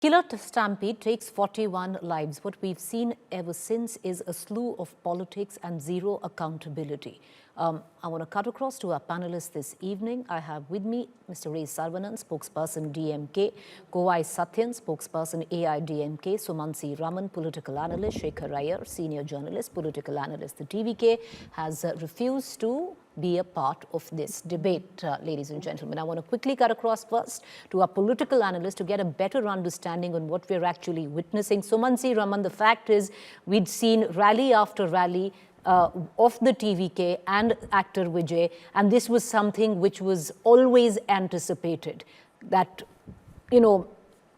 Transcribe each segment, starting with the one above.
Killer Stampede takes 41 lives. What we've seen ever since is a slew of politics and zero accountability. I want to cut across to our panelists this evening. I have with me Mr. Ray Sarvanan, spokesperson DMK, Kovai Satyan, spokesperson AIDMK, Suman C Raman, political analyst, Shekhar Iyer, senior journalist, political analyst. The TVK has refused to be a part of this debate, ladies and gentlemen. I want to quickly cut across first to our political analyst to get a better understanding on what we're actually witnessing. Suman C Raman, the fact is we'd seen rally after rally of the TVK and actor Vijay, and this was something which was always anticipated, that,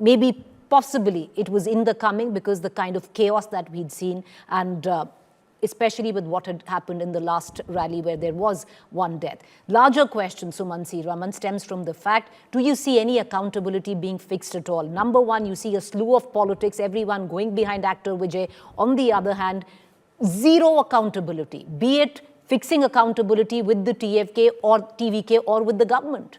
maybe possibly it was in the coming because the kind of chaos that we'd seen, and especially with what had happened in the last rally where there was one death. Larger question, Suman C Raman, stems from the fact, do you see any accountability being fixed at all? Number one, you see a slew of politics, everyone going behind actor Vijay. On the other hand, zero accountability, be it fixing accountability with the TFK or TVK or with the government.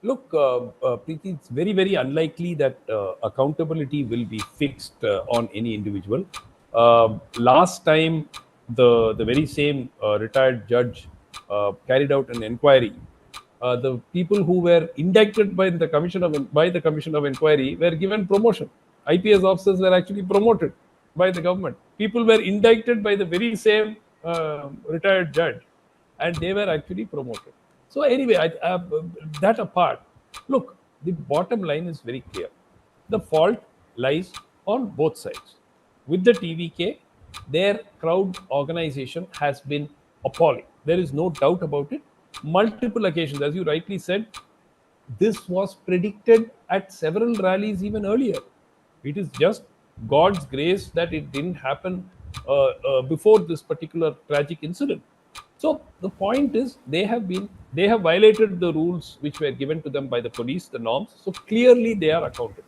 Look, Preeti, it's very, very unlikely that accountability will be fixed on any individual. Last time, the very same retired judge carried out an inquiry. The people who were indicted by the commission of inquiry were given promotion. IPS officers were actually promoted by the government. People were indicted by the very same retired judge, and they were actually promoted. So anyway, that apart, look, the bottom line is very clear. The fault lies on both sides. With the TVK, their crowd organization has been appalling. There is no doubt about it. Multiple occasions, as you rightly said, this was predicted at several rallies even earlier. It is just God's grace that it didn't happen before this particular tragic incident. So the point is, they have violated the rules which were given to them by the police, the norms. So clearly they are accountable.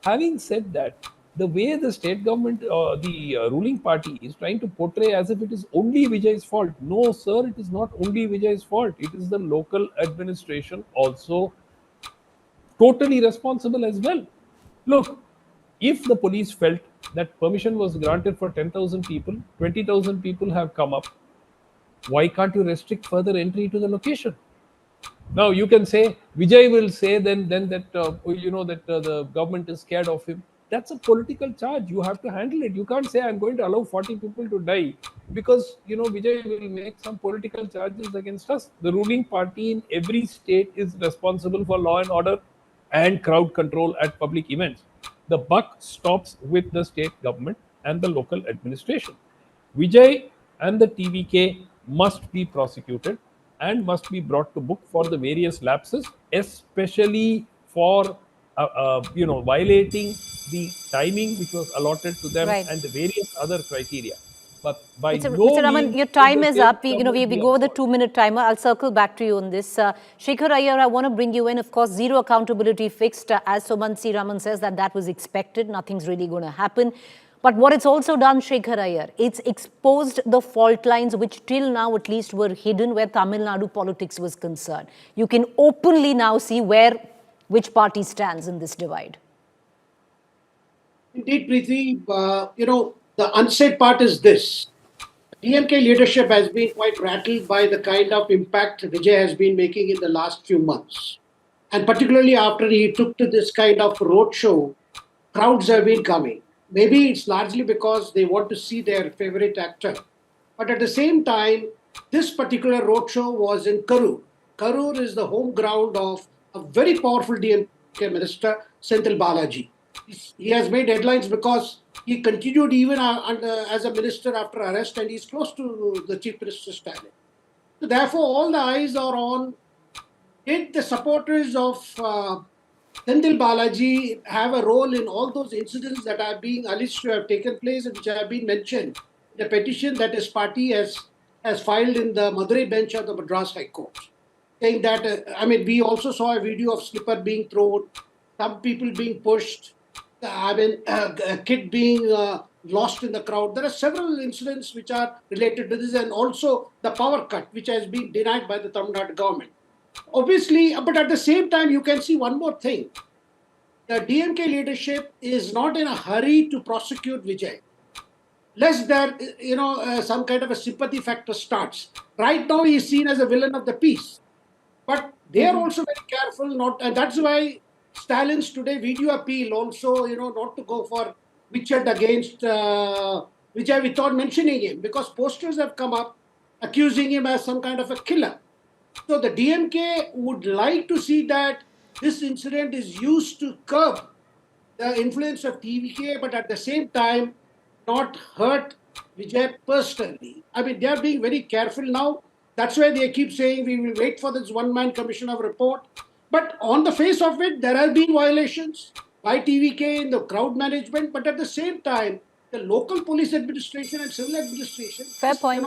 Having said that, the way the state government, the ruling party is trying to portray as if it is only Vijay's fault. No, sir, it is not only Vijay's fault. It is the local administration also totally responsible as well. Look, if the police felt that permission was granted for 10,000 people, 20,000 people have come up, why can't you restrict further entry to the location? Now you can say, Vijay will say then that the government is scared of him. That's a political charge. You have to handle it. You can't say I'm going to allow 40 people to die because Vijay will make some political charges against us. The ruling party in every state is responsible for law and order and crowd control at public events. The buck stops with the state government and the local administration. Vijay and the TVK must be prosecuted and must be brought to book for the various lapses, especially for violating the timing which was allotted to them, right, and the various other criteria. But by Mr. Raman, your time is up. We go over the 2-minute timer. I'll circle back to you on this. Shekhar Iyer, I want to bring you in. Of course, zero accountability fixed. As Suman C Raman says, that was expected. Nothing's really going to happen. But what it's also done, Shekhar Iyer, it's exposed the fault lines which till now at least were hidden where Tamil Nadu politics was concerned. You can openly now see which party stands in this divide. Indeed, Preeti, the unsaid part is this. DMK leadership has been quite rattled by the kind of impact Vijay has been making in the last few months. And particularly after he took to this kind of roadshow, crowds have been coming. Maybe it's largely because they want to see their favorite actor. But at the same time, this particular roadshow was in Karur. Karur is the home ground of a very powerful DMK minister, Senthil Balaji. He has made headlines because he continued even as a minister after arrest, and he's close to the Chief Minister's Stalin. So therefore, all the eyes are on, did the supporters of Senthil Balaji have a role in all those incidents that are being alleged to have taken place and which have been mentioned in the petition that his party has filed in the Madurai bench of the Madras High Court? Saying that, we also saw a video of slipper being thrown, some people being pushed, a kid being lost in the crowd. There are several incidents which are related to this, and also the power cut, which has been denied by the Tamil Nadu government. Obviously, but at the same time, you can see one more thing. the DMK leadership is not in a hurry to prosecute Vijay. Lest there, some kind of a sympathy factor starts. Right now, he is seen as a villain of the piece. But they are also very careful not, and that's why Stalin's today video appeal also, not to go for Richard against Vijay without mentioning him, because posters have come up accusing him as some kind of a killer. So the DMK would like to see that this incident is used to curb the influence of TVK, but at the same time, not hurt Vijay personally. I mean, they are being very careful now. That's why they keep saying we will wait for this one-man commission of report. But on the face of it, there have been violations by TVK in the crowd management. But at the same time, the local police administration and civil administration. Fair point.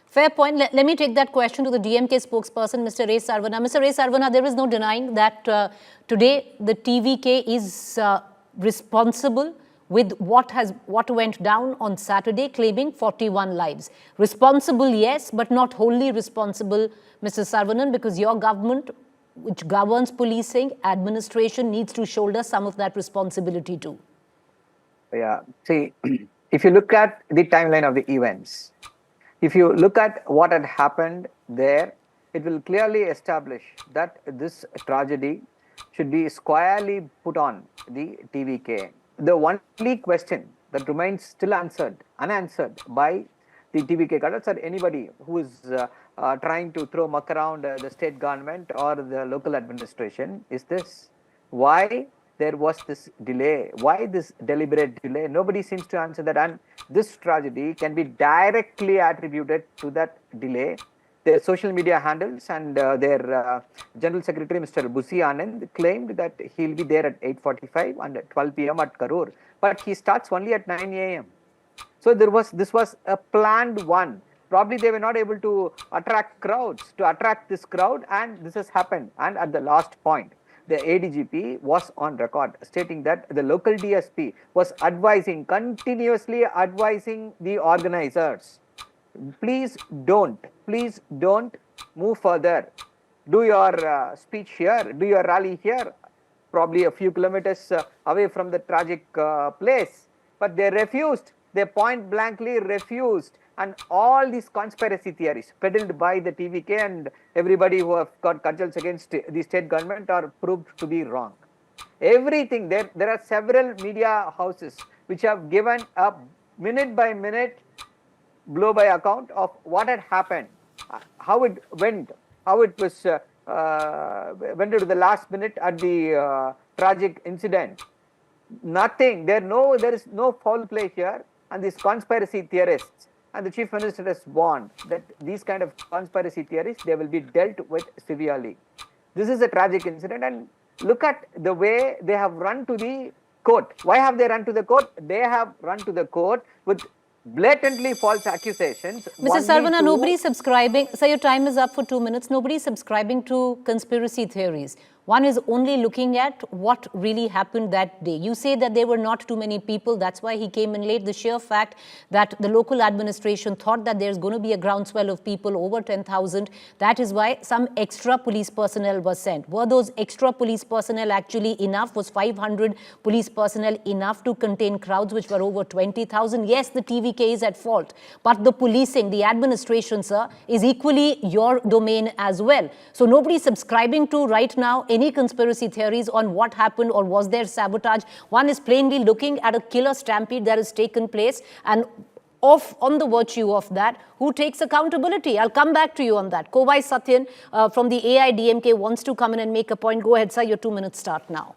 Fair point. Let me take that question to the DMK spokesperson, Mr. Ray Sarvana. Mr. Ray Sarvana, there is no denying that today the TVK is responsible with what went down on Saturday, claiming 41 lives. Responsible, yes, but not wholly responsible, Mr. Sarvanan, because your government, which governs policing, administration, needs to shoulder some of that responsibility too. Yeah, see, if you look at the timeline of the events, if you look at what had happened there, it will clearly establish that this tragedy should be squarely put on the TVK. The only question that remains still unanswered by the TVK cadres or anybody who is trying to throw muck around the state government or the local administration is this: why there was this delay? Why this deliberate delay? Nobody seems to answer that, and this tragedy can be directly attributed to that delay. Their social media handles and their General Secretary, Mr. Busi Anand, claimed that he'll be there at 8:45 and at 12 p.m. at Karur, but he starts only at 9 a.m. So this was a planned one. Probably they were not able to attract this crowd, and this has happened. And at the last point, the ADGP was on record stating that the local DSP was continuously advising the organizers, please don't move further. Do your speech here, do your rally here, probably a few kilometers away from the tragic place. But they refused. They point blankly refused. And all these conspiracy theories peddled by the TVK and everybody who have got cudgels against the state government are proved to be wrong. Everything, there are several media houses which have given a minute by minute blow by account of what had happened, how it went, how it was went to the last minute at the tragic incident. Nothing, there is no foul play here, and these conspiracy theorists and the Chief Minister has warned that these kind of conspiracy theories, they will be dealt with severely. This is a tragic incident, and look at the way they have run to the court. Why have they run to the court? They have run to the court with blatantly false accusations. Mr. Sarvana, nobody is subscribing. Sir, your time is up for 2 minutes. Nobody is subscribing to conspiracy theories. One is only looking at what really happened that day. You say that there were not too many people. That's why he came in late. The sheer fact that the local administration thought that there's going to be a groundswell of people, over 10,000. That is why some extra police personnel was sent. Were those extra police personnel actually enough? Was 500 police personnel enough to contain crowds which were over 20,000? Yes, the TVK is at fault. But the policing, the administration, sir, is equally your domain as well. So nobody is subscribing to right now any conspiracy theories on what happened or was there sabotage. One is plainly looking at a killer stampede that has taken place, and on the virtue of that, who takes accountability? I'll come back to you on that. Kovai Satyan from the AIDMK wants to come in and make a point. Go ahead, sir. Your 2 minutes start now.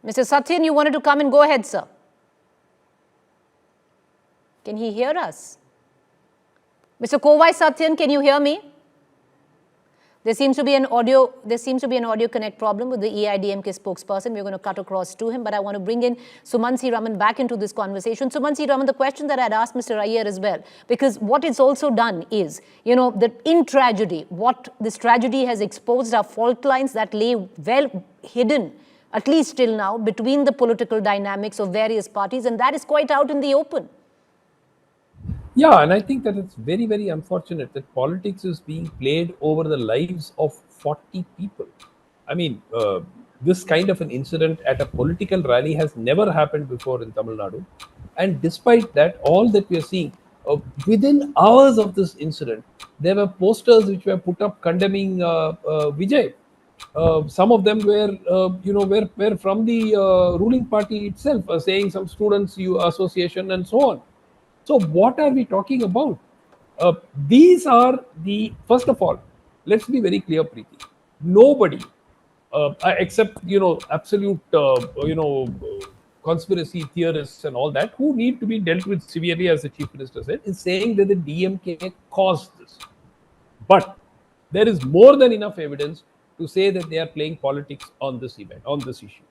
Mr. Satyan, you wanted to come in. Go ahead, sir. Can he hear us? Mr. Kovai Satyan, can you hear me? There seems to be an audio connect problem with the AIDMK spokesperson. We're going to cut across to him, but I want to bring in Suman C Raman back into this conversation. Suman C Raman, the question that I'd asked Mr. Iyer as well, because what it's also done is, that in tragedy, what this tragedy has exposed are fault lines that lay well hidden, at least till now, between the political dynamics of various parties, and that is quite out in the open. Yeah, and I think that it's very, very unfortunate that politics is being played over the lives of 40 people. I mean, this kind of an incident at a political rally has never happened before in Tamil Nadu. And despite that, all that we are seeing, within hours of this incident, there were posters which were put up condemning Vijay. Some of them were from the ruling party itself, saying some students' association and so on. So, what are we talking about? These are the first of all. Let's be very clear, Preeti. Nobody, except absolute conspiracy theorists and all that, who need to be dealt with severely, as the chief minister said, is saying that the DMK caused this. But there is more than enough evidence to say that they are playing politics on this event, on this issue.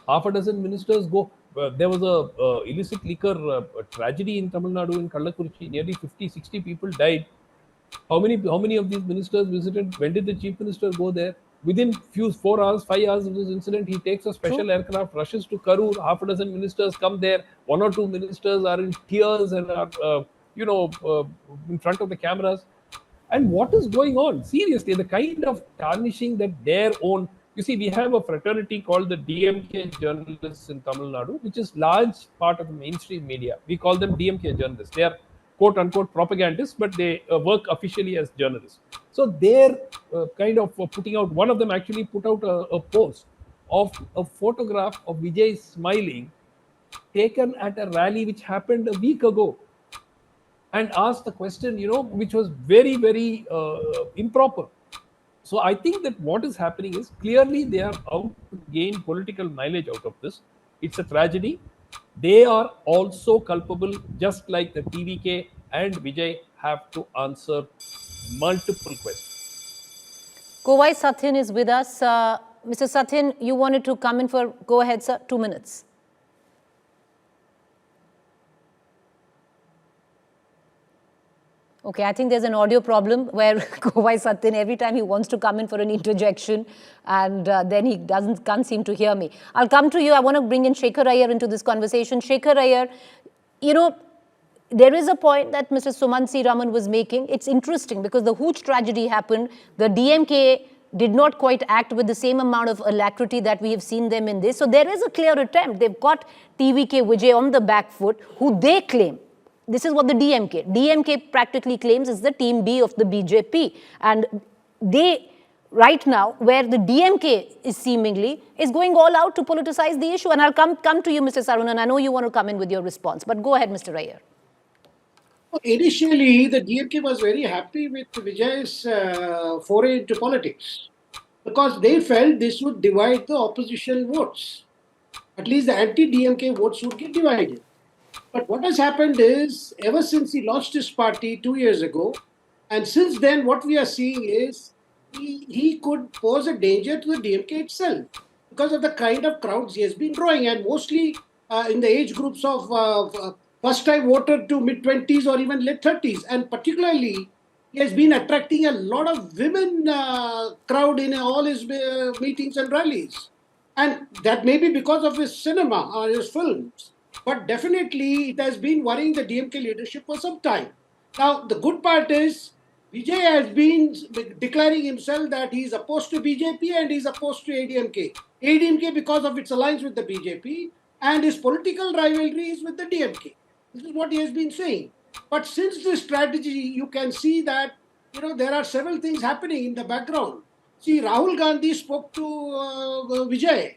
Half a dozen ministers go. There was a illicit liquor tragedy in Tamil Nadu in Kallakurichi. Nearly 50, 60 people died. How many of these ministers visited? When did the chief minister go there? Within 4 hours, 5 hours of this incident, he takes a special aircraft, rushes to Karur. Half a dozen ministers come there. One or two ministers are in tears and are, in front of the cameras. And what is going on? Seriously, the kind of tarnishing that their own. You see, we have a fraternity called the DMK journalists in Tamil Nadu, which is large part of the mainstream media. We call them DMK journalists. They are quote unquote propagandists, but they work officially as journalists. So they're kind of putting out. One of them actually put out a post of a photograph of Vijay smiling, taken at a rally which happened a week ago, and asked the question, which was very, very improper. So I think that what is happening is clearly they are out to gain political mileage out of this. It's a tragedy. They are also culpable, just like the TVK and Vijay have to answer multiple questions. Kovai Sathin is with us. Mr. Sathin, you wanted to come in for, go ahead, sir, 2 minutes. Okay, I think there's an audio problem where Kovai Sathin, every time he wants to come in for an interjection, and then he can't seem to hear me. I'll come to you. I want to bring in Shekhar Iyer into this conversation. Shekhar Iyer, there is a point that Mr. Suman C Raman was making. It's interesting because the huge tragedy happened. The DMK did not quite act with the same amount of alacrity that we have seen them in this. So there is a clear attempt. They've got TVK Vijay on the back foot, who they claim. This is what the DMK practically claims is the team B of the BJP. And they, right now, where the DMK is seemingly, is going all out to politicize the issue. And I'll come to you, Mr. Sarunan. I know you want to come in with your response, but go ahead, Mr. Iyer. Initially, the DMK was very happy with Vijay's foray into politics because they felt this would divide the opposition votes. At least the anti-DMK votes would get divided. But what has happened is, ever since he launched his party 2 years ago, and since then, what we are seeing is he could pose a danger to the DMK itself because of the kind of crowds he has been drawing, and mostly in the age groups of first-time voter to mid-20s or even late 30s. And particularly, he has been attracting a lot of women crowd in all his meetings and rallies. And that may be because of his cinema or his films. But definitely, it has been worrying the DMK leadership for some time. Now, the good part is, Vijay has been declaring himself that he is opposed to BJP and he is opposed to ADMK. ADMK because of its alliance with the BJP, and his political rivalry is with the DMK. This is what he has been saying. But since this strategy, you can see that there are several things happening in the background. See, Rahul Gandhi spoke to Vijay,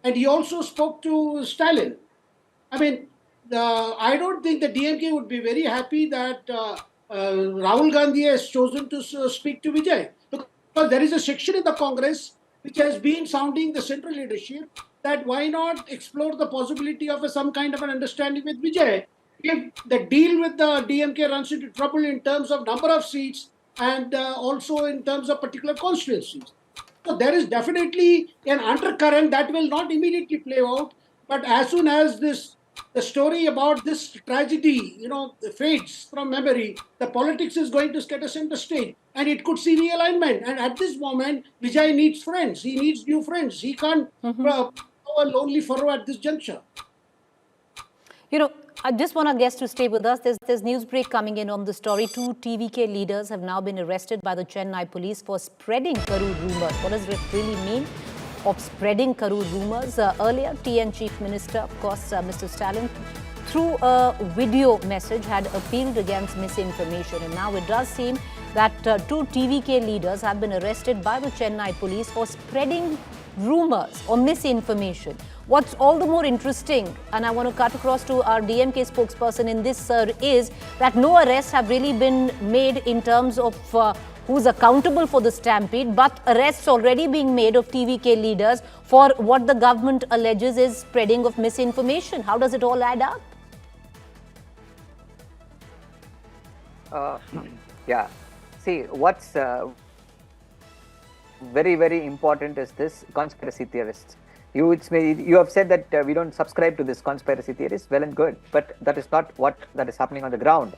and he also spoke to Stalin. I mean, I don't think the DMK would be very happy that Rahul Gandhi has chosen to speak to Vijay, because there is a section in the Congress which has been sounding the central leadership that why not explore the possibility of some kind of an understanding with Vijay if the deal with the DMK runs into trouble in terms of number of seats and also in terms of particular constituencies. So there is definitely an undercurrent that will not immediately play out, but as soon as the story about this tragedy, fades from memory, the politics is going to get a center stage, and it could see realignment. And at this moment, Vijay needs friends. He needs new friends. He can't go a lonely furrow at this juncture. I just want our guests to stay with us. There's news break coming in on the story. 2 TVK leaders have now been arrested by the Chennai police for spreading Karur rumors. What does it really mean of spreading Karur rumors? Earlier, TN Chief Minister, of course, Mr. Stalin, through a video message had appealed against misinformation. And now it does seem that 2 TVK leaders have been arrested by the Chennai police for spreading rumors or misinformation. What's all the more interesting, and I want to cut across to our DMK spokesperson in this, sir, is that no arrests have really been made in terms of who's accountable for the stampede, but arrests already being made of TVK leaders for what the government alleges is spreading of misinformation. How does it all add up? Yeah. See, what's very, very important is this conspiracy theorists. You have said that we don't subscribe to this conspiracy theories. Well and good, but that is not what that is happening on the ground.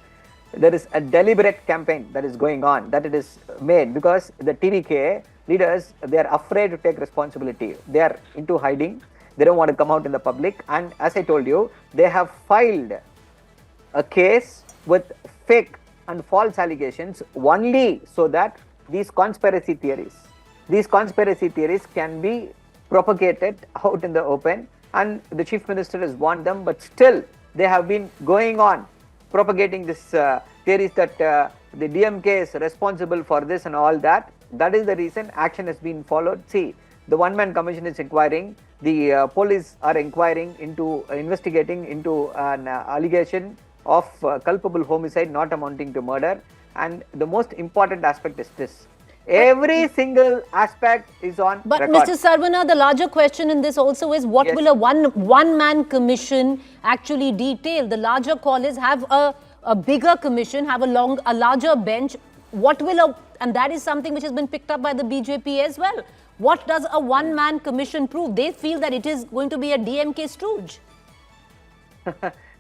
There is a deliberate campaign that is going on, that it is made because the TVK leaders, they are afraid to take responsibility. They are into hiding. They don't want to come out in the public. And as I told you, they have filed a case with fake and false allegations only so that these conspiracy theories can be propagated out in the open, and the Chief Minister has warned them, but still they have been going on propagating this theories that the DMK is responsible for this and all that. That is the reason action has been followed. See, the one-man commission is inquiring, the police are investigating into an allegation of culpable homicide not amounting to murder, and the most important aspect is this. Every single aspect is on but record. Mr. Sarvana, the larger question in this also is what will a one-man commission actually detail? The larger call is have a bigger commission, have a larger bench. What will and that is something which has been picked up by the BJP as well. What does a one-man commission prove? They feel that it is going to be a DMK stooge.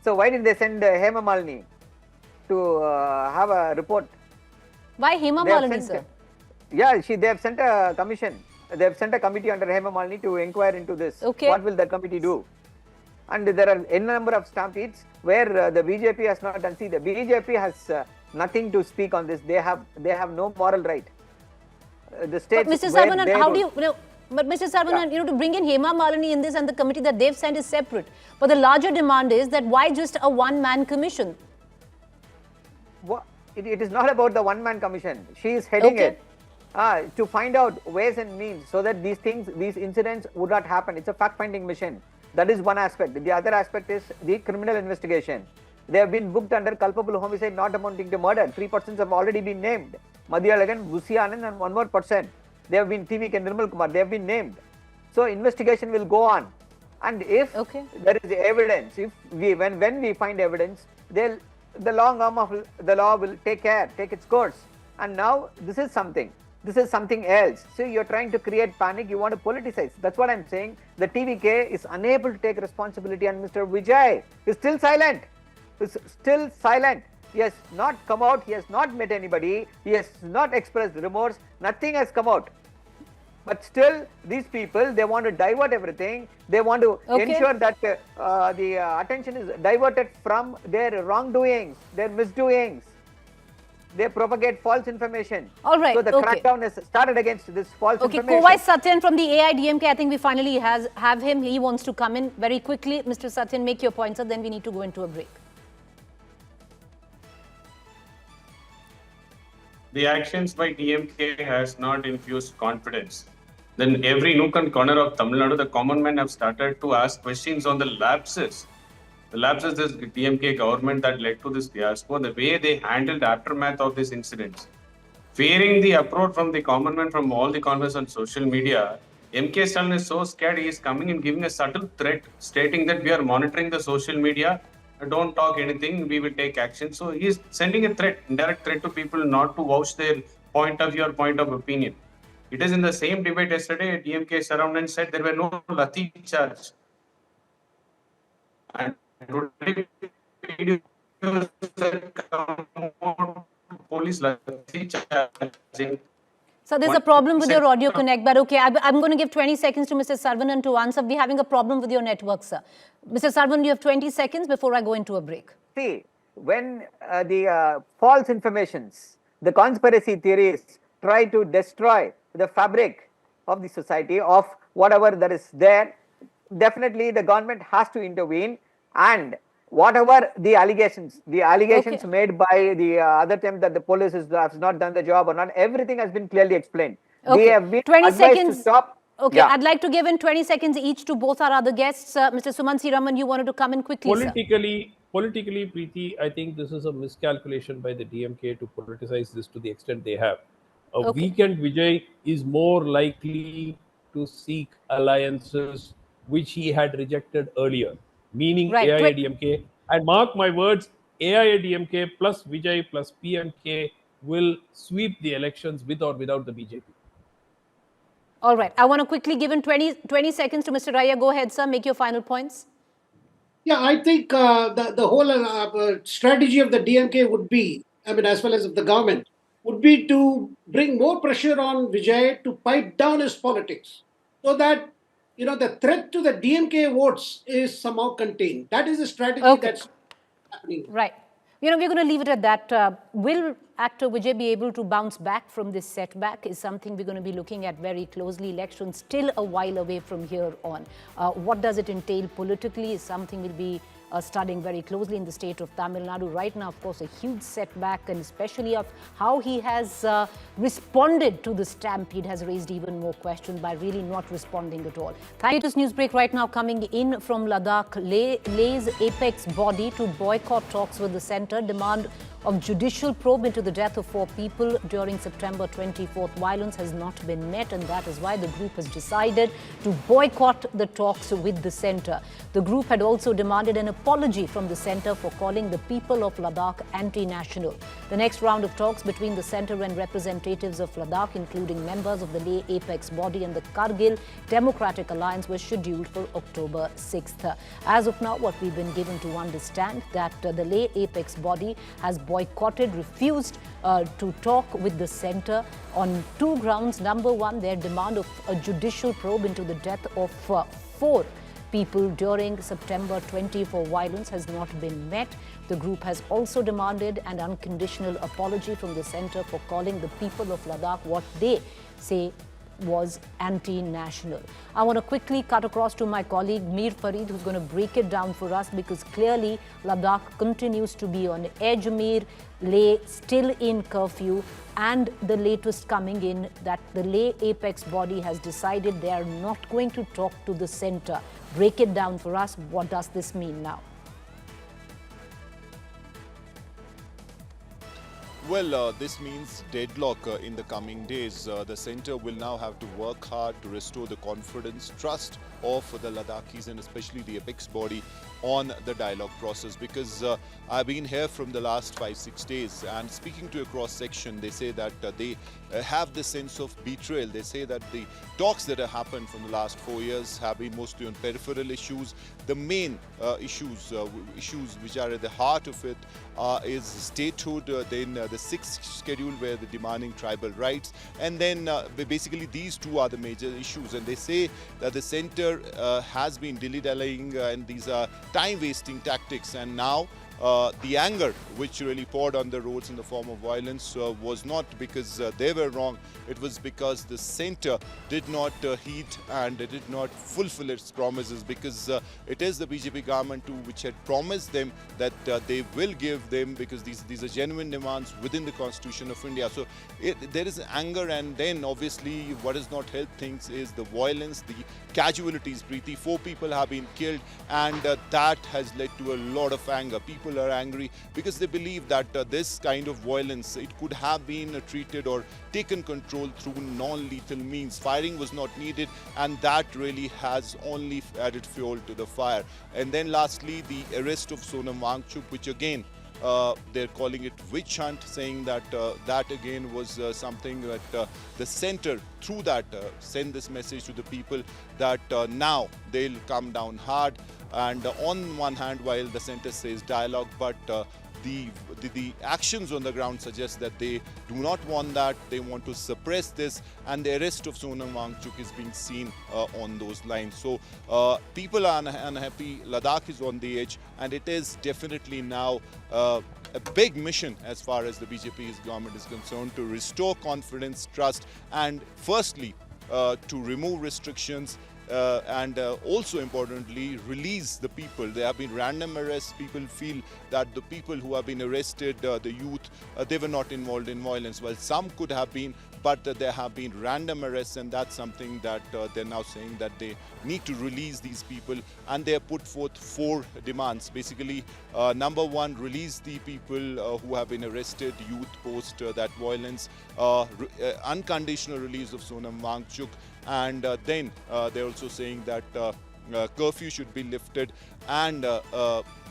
So why did they send Hema Malini to have a report? Why Hema Malini, sir? Yeah, they have sent a commission. They have sent a committee under Hema Malini to inquire into this. Okay. What will the committee do? And there are n number of stampedes where the BJP has not done. See, the BJP has nothing to speak on this. They have no moral right. The states. But Mr. Sarvanan, how do you know? But Mr. Sarvanan, to bring in Hema Malini in this and the committee that they've sent is separate. But the larger demand is that why just a one-man commission? It is not about the one-man commission. She is heading it. To find out ways and means so that these incidents would not happen. It's a fact-finding mission. That is one aspect. The other aspect is the criminal investigation. They have been booked under culpable homicide not amounting to murder. 3 persons have already been named. Madhyalagan, Busi Anand and one more person. They have been TVK Nirmal Kumar. They have been named. So investigation will go on. And if there is evidence, when we find evidence, the long arm of the law will take its course. And now this is something else. So you're trying to create panic, you want to politicize. That's what I'm saying. The TVK is unable to take responsibility, and Mr. Vijay is still silent. He has not come out, he has not met anybody, he has not expressed remorse, nothing has come out. But still, these people, they want to divert everything. They want to ensure that the attention is diverted from their wrongdoings, their misdoings. They propagate false information. All right. So the crackdown has started against this false information. Kovai Satyan from the AIDMK, I think we finally have him. He wants to come in very quickly. Mr. Satyan, make your points, then we need to go into a break. The actions by DMK has not infused confidence. Then every nook and corner of Tamil Nadu, the common men have started to ask questions on the lapses. The lapses this DMK government that led to this fiasco, the way they handled the aftermath of these incidents. Fearing the approach from the common man from all the corners on social media, MK Stalin is so scared he is coming and giving a subtle threat stating that we are monitoring the social media, don't talk anything, we will take action. So he is sending a threat, indirect threat to people not to vouch their point of view or point of opinion. It is in the same debate yesterday, DMK surrounded said there were no lathi charge. And today, police lathi charging. So there's a problem with your audio connect, but okay, I'm going to give 20 seconds to Mr. Saravanan to answer. We're having a problem with your network, sir. Mr. Saravanan, you have 20 seconds before I go into a break. See, when the false informations, the conspiracy theories try to destroy the fabric of the society, of whatever that is there, definitely the government has to intervene, and whatever the allegations Okay. made by the other time that the police has not done the job or not, everything has been clearly explained. Okay. They have been 20 advised seconds. to stop. Okay, Yeah. I'd like to give in 20 seconds each to both our other guests. Mr. Suman C Raman, you wanted to come in quickly, sir. Politically, Preeti, I think this is a miscalculation by the DMK to politicize this to the extent they have. A Okay. weakened Vijay is more likely to seek alliances which he had rejected earlier, meaning Right. AIADMK. And mark my words, AIADMK plus Vijay plus PMK will sweep the elections with or without the BJP. All right. I want to quickly give in 20 seconds to Mr. Raya. Go ahead, sir. Make your final points. Yeah, I think the whole strategy of the DMK would be, I mean, as well as of the government, would be to bring more pressure on Vijay to pipe down his politics so that, the threat to the DMK votes is somehow contained. That is the strategy Okay. that's happening. Right. We're going to leave it at that. Will actor Vijay be able to bounce back from this setback is something we're going to be looking at very closely. Election still a while away from here on. What does it entail politically is something we'll be studying very closely in the state of Tamil Nadu. Right now, of course, a huge setback, and especially of how he has responded to the stampede has raised even more questions by really not responding at all. Latest news break right now coming in from Ladakh. Lay's apex body to boycott talks with the centre, demand of judicial probe into the death of 4 people during September 24th violence has not been met, and that is why the group has decided to boycott the talks with the centre. The group had also demanded an apology from the centre for calling the people of Ladakh anti-national. The next round of talks between the centre and representatives of Ladakh, including members of the Leh apex body and the Kargil Democratic Alliance, was scheduled for October 6th. As of now, what we've been given to understand that the Leh apex body has boycotted, refused to talk with the centre on 2 grounds. Number one, their demand of a judicial probe into the death of 4 people during September 24 violence has not been met. The group has also demanded an unconditional apology from the centre for calling the people of Ladakh what they say was anti-national. I want to quickly cut across to my colleague Mir Farid, who's going to break it down for us, because clearly Ladakh continues to be on edge. Mir, Leh still in curfew, and the latest coming in that the Leh apex body has decided they are not going to talk to the centre. Break it down for us. What does this mean now? Well, this means deadlock in the coming days. The centre will now have to work hard to restore the confidence, trust of the Ladakhis and especially the apex body on the dialogue process, because I've been here from the last 5-6 days and speaking to a cross section, they say that they have this sense of betrayal. They say that the talks that have happened from the last 4 years have been mostly on peripheral issues. The main issues which are at the heart of it is statehood, then the 6th schedule where they're demanding tribal rights, and then basically these 2 are the major issues. And they say that the centre has been dilly-dallying and these are time-wasting tactics, and now the anger which really poured on the roads in the form of violence was not because they were wrong, it was because the centre did not heed and did not fulfill its promises, because it is the BJP government too which had promised them that they will give them, because these are genuine demands within the Constitution of India. So there is anger, and then obviously what has not helped things is the violence, the casualties. Preeti, 4 people have been killed, and that has led to a lot of anger. People are angry because they believe that this kind of violence, it could have been treated or taken control through non-lethal means. Firing was not needed, and that really has only added fuel to the fire. And then lastly, the arrest of Sonam Wangchuk, which again they're calling it witch hunt, saying that that again was something that the centre through that send this message to the people that now they'll come down hard. And on one hand, while the centre says dialogue, but the actions on the ground suggest that they do not want that. They want to suppress this, and the arrest of Sonam Wangchuk is being seen on those lines. So people are unhappy. Ladakh is on the edge, and it is definitely now a big mission as far as the BJP's government is concerned to restore confidence, trust, and firstly to remove restrictions. And also importantly, release the people. There have been random arrests. People feel that the people who have been arrested, the youth, they were not involved in violence. Well, some could have been, but there have been random arrests, and that's something that they're now saying that they need to release these people. And they have put forth 4 demands. Basically, number 1, release the people who have been arrested, youth post that violence, unconditional release of Sonam Wangchuk, and then they're also saying that curfew should be lifted, and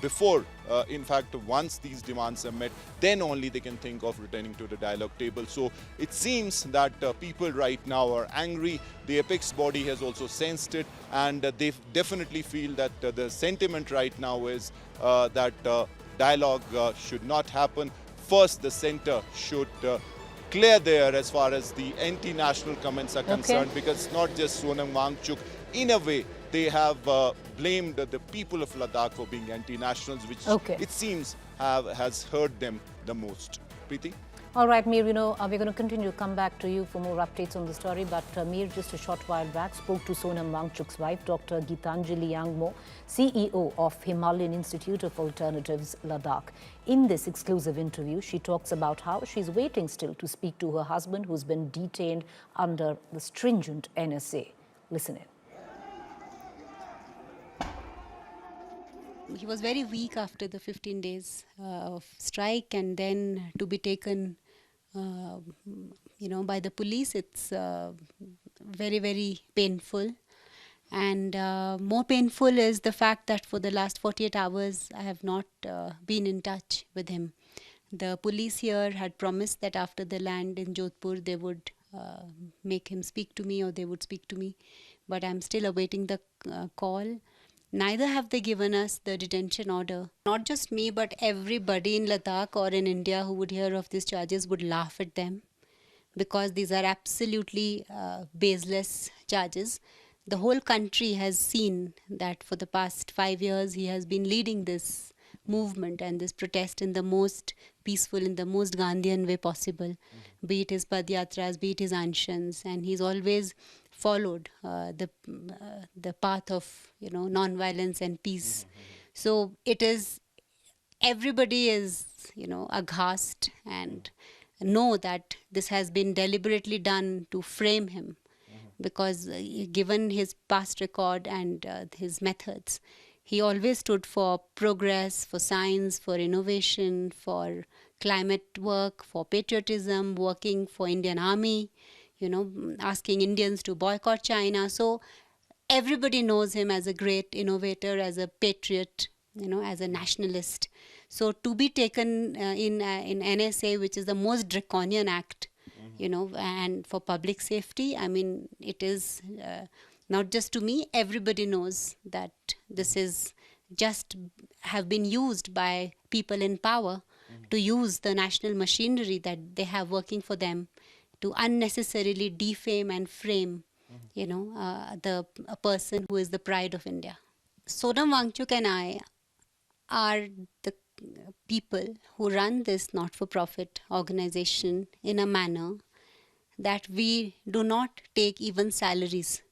before, in fact, once these demands are met, then only they can think of returning to the dialogue table. So it seems that people right now are angry. The apex body has also sensed it, and they definitely feel that the sentiment right now is that dialogue should not happen. First, the center should clear there as far as the anti-national comments are concerned, because it's not just Sonam Wangchuk. In a way, they have blamed the people of Ladakh for being anti-nationals, which it seems has hurt them the most. Preeti? All right, Mir, we're going to continue to come back to you for more updates on the story. But Mir, just a short while back, spoke to Sonam Wangchuk's wife, Dr. Gitanjali Young More, CEO of Himalayan Institute of Alternatives, Ladakh. In this exclusive interview, she talks about how she's waiting still to speak to her husband, who's been detained under the stringent NSA. Listen in. He was very weak after the 15 days of strike, and then to be taken, by the police, it's very, very painful. And more painful is the fact that for the last 48 hours, I have not been in touch with him. The police here had promised that after the land in Jodhpur, they would make him speak to me, or they would speak to me. But I'm still awaiting the call. Neither have they given us the detention order. Not just me, but everybody in Ladakh or in India who would hear of these charges would laugh at them, because these are absolutely baseless charges. The whole country has seen that for the past 5 years he has been leading this movement and this protest in the most peaceful, in the most Gandhian way possible, be it his Padyatras, be it his Anshans, and he's always followed the path of non-violence and peace. So it is, everybody is aghast and know that this has been deliberately done to frame him, because given his past record and his methods, he always stood for progress, for science, for innovation, for climate work, for patriotism, working for Indian Army, asking Indians to boycott China. So everybody knows him as a great innovator, as a patriot, as a nationalist. So to be taken in NSA, which is the most draconian act, and for public safety, I mean, it is not just to me, everybody knows that this is just have been used by people in power to use the national machinery that they have working for them to unnecessarily defame and frame, a person who is the pride of India. Sonam Wangchuk and I are the people who run this not-for-profit organization in a manner that we do not take even salaries.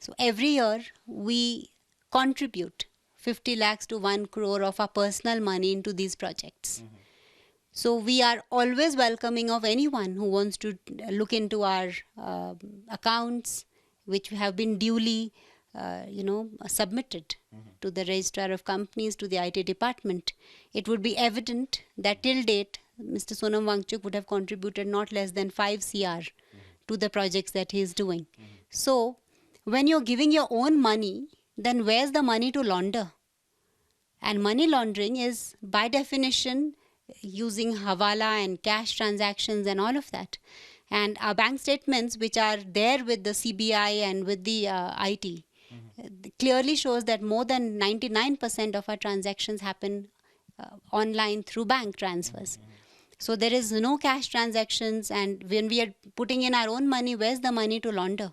So every year we contribute 50 lakhs to 1 crore of our personal money into these projects. So we are always welcoming of anyone who wants to look into our accounts, which have been duly submitted to the Registrar of Companies, to the IT department. It would be evident that till date, Mr. Sonam Wangchuk would have contributed not less than 5 CR to the projects that he is doing. So when you're giving your own money, then where's the money to launder? And money laundering is, by definition, using hawala and cash transactions and all of that. And our bank statements, which are there with the CBI and with the IT, clearly shows that more than 99% of our transactions happen online through bank transfers. So there is no cash transactions, and when we are putting in our own money, where's the money to launder?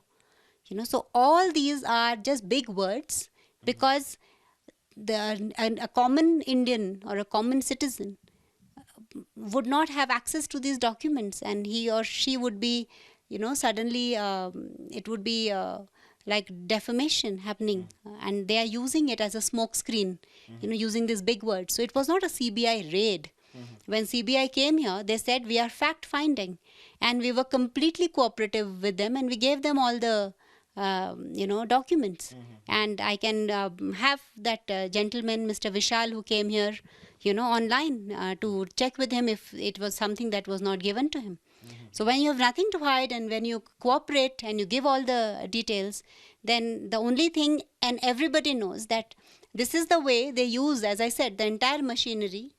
So all these are just big words, because a common Indian or a common citizen would not have access to these documents, and he or she would be, suddenly it would be like defamation happening, and they are using it as a smoke screen, using these big words. So it was not a CBI raid. When CBI came here, they said we are fact finding, and we were completely cooperative with them, and we gave them all the documents. And I can have that gentleman, Mr. Vishal, who came here, online to check with him if it was something that was not given to him. So when you have nothing to hide, and when you cooperate and you give all the details, then the only thing, and everybody knows that this is the way they use, as I said, the entire machinery,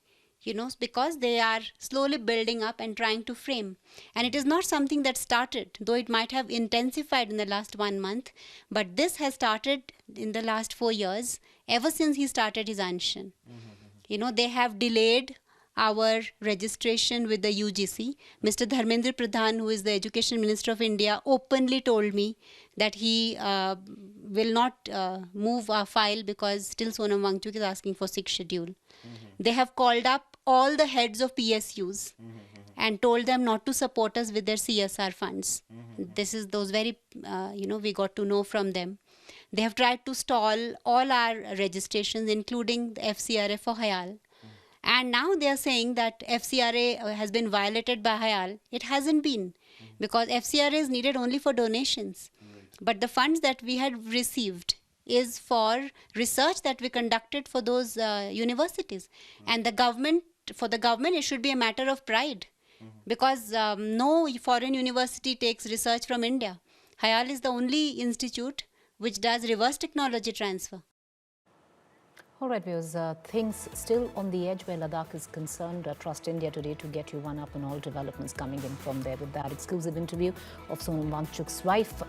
because they are slowly building up and trying to frame. And it is not something that started, though it might have intensified in the last 1 month, but this has started in the last 4 years, ever since he started his action. They have delayed our registration with the UGC. Mr. Dharmendra Pradhan, who is the Education Minister of India, openly told me that he will not move our file because still Sonam Wangchuk is asking for 6th schedule. They have called up all the heads of PSUs and told them not to support us with their CSR funds. This is those very, we got to know from them. They have tried to stall all our registrations, including the FCRA for Hayal. And now they are saying that FCRA has been violated by Hayal. It hasn't been, because FCRA is needed only for donations. But the funds that we had received is for research that we conducted for those universities. And for the government, it should be a matter of pride, because no foreign university takes research from India. Hayal is the only institute which does reverse technology transfer. All right, viewers, things still on the edge where Ladakh is concerned. Trust India today to get you one up on all developments coming in from there with that exclusive interview of Sonam Wangchuk's wife.